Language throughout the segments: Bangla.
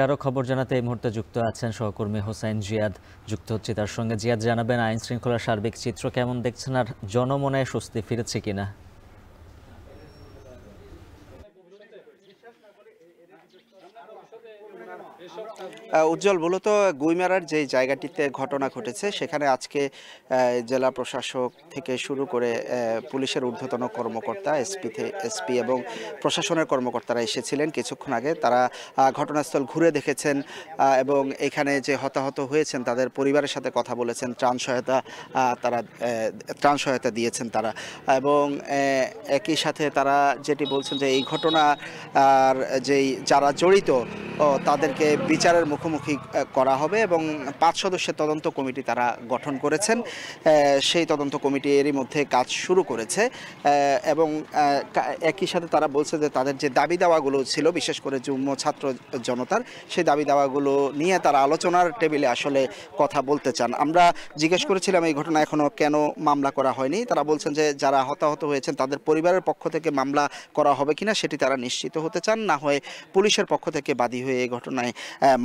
আরো খবর জানাতে এই মুহূর্তে যুক্ত আছেন সহকর্মী হোসাইন জিয়াদ। যুক্ত হচ্ছে তার সঙ্গে। জিয়াদ, জানাবেন আইন শৃঙ্খলার সার্বিক চিত্র কেমন দেখছেন, আর জনমনে স্বস্তি ফিরেছে কিনা? উজ্জ্বল, মূলত গুইমারার যে জায়গাটিতে ঘটনা ঘটেছে সেখানে আজকে জেলা প্রশাসক থেকে শুরু করে পুলিশের ঊর্ধ্বতন কর্মকর্তা এসপি এবং প্রশাসনের কর্মকর্তারা এসেছিলেন কিছুক্ষণ আগে। তারা ঘটনাস্থল ঘুরে দেখেছেন এবং এখানে যে হতাহত হয়েছেন তাদের পরিবারের সাথে কথা বলেছেন। ত্রাণ সহায়তা দিয়েছেন তারা, এবং একই সাথে তারা যেটি বলছেন যে এই ঘটনা আর যারা জড়িত তাদেরকে বিচারের মুখোমুখি করা হবে এবং 5 সদস্যের তদন্ত কমিটি তারা গঠন করেছেন। সেই তদন্ত কমিটি এরই মধ্যে কাজ শুরু করেছে এবং একই সাথে তারা বলছে যে তাদের যে দাবি দাওয়াগুলো ছিল, বিশেষ করে যুগ্ম ছাত্র জনতার, সেই দাবি দাওয়াগুলো নিয়ে তারা আলোচনার টেবিলে আসলে কথা বলতে চান। আমরা জিজ্ঞেস করেছিলাম এই ঘটনা এখনো কেন মামলা করা হয়নি। তারা বলছেন যে যারা হতাহত হয়েছেন তাদের পরিবারের পক্ষ থেকে মামলা করা হবে কিনা সেটি তারা নিশ্চিত হতে চান, না হয় পুলিশের পক্ষ থেকে বাদী হয়ে এই ঘটনায়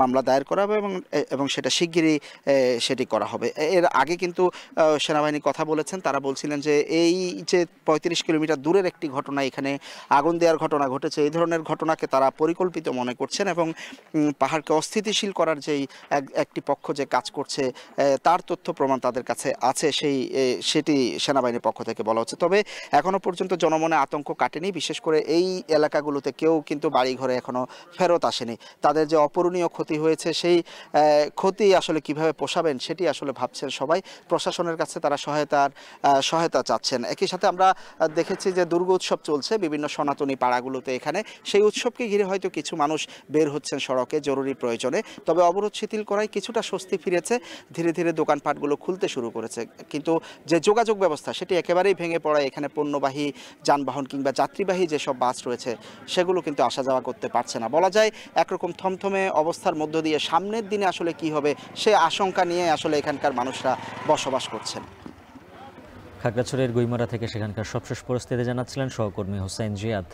মামলা দায়ের করা হবে এবং সেটা শিগগিরই সেটি করা হবে। এর আগে কিন্তু সেনাবাহিনী কথা বলেছেন। তারা বলছিলেন যে এই যে 35 কিলোমিটার দূরের একটি ঘটনা, এখানে আগুন দেওয়ার ঘটনা ঘটেছে, এই ধরনের ঘটনাকে তারা পরিকল্পিত মনে করছেন এবং পাহাড়কে অস্থিতিশীল করার যেই একটি পক্ষ যে কাজ করছে তার তথ্য প্রমাণ তাদের কাছে আছে, সেটি সেনাবাহিনীর পক্ষ থেকে বলা হচ্ছে। তবে এখনো পর্যন্ত জনমনে আতঙ্ক কাটেনি। বিশেষ করে এই এলাকাগুলোতে কেউ কিন্তু বাড়িঘরে এখনো ফেরত আসেনি। তাদের যে অপূরণীয় ক্ষতি হয়েছে সেই ক্ষতি আসলে কিভাবে পোষাবেন সেটি আসলে ভাবছেন সবাই। প্রশাসনের কাছে তারা সহায়তা চাচ্ছেন। একই সাথে আমরা দেখেছি যে দুর্গা উৎসব চলছে বিভিন্ন সনাতনী পাড়াগুলোতে। এখানে সেই উৎসবকে ঘিরে হয়তো কিছু মানুষ বের হচ্ছেন সড়কে জরুরি প্রয়োজনে। তবে অবরোধ শিথিল করায় কিছুটা স্বস্তি ফিরেছে। ধীরে ধীরে দোকানপাটগুলো খুলতে শুরু করেছে, কিন্তু যে যোগাযোগ ব্যবস্থা সেটি একেবারেই ভেঙে পড়ায় এখানে পণ্যবাহী যানবাহন কিংবা যাত্রীবাহী যেসব বাস রয়েছে সেগুলো কিন্তু আসা যাওয়া করতে পারছে না। বলা যায় একরকম থমথমে অবস্থার মধ্য দিয়ে সামনের দিনে আসলে কি হবে সে আশঙ্কা নিয়ে আসলে এখানকার মানুষরা বসবাস করছেন। খাগড়াছড়ির গুইমারা থেকে সেখানকার সবশেষ পরিস্থিতি জানাচ্ছিলেন সহকর্মী হোসাইন জিয়াদ।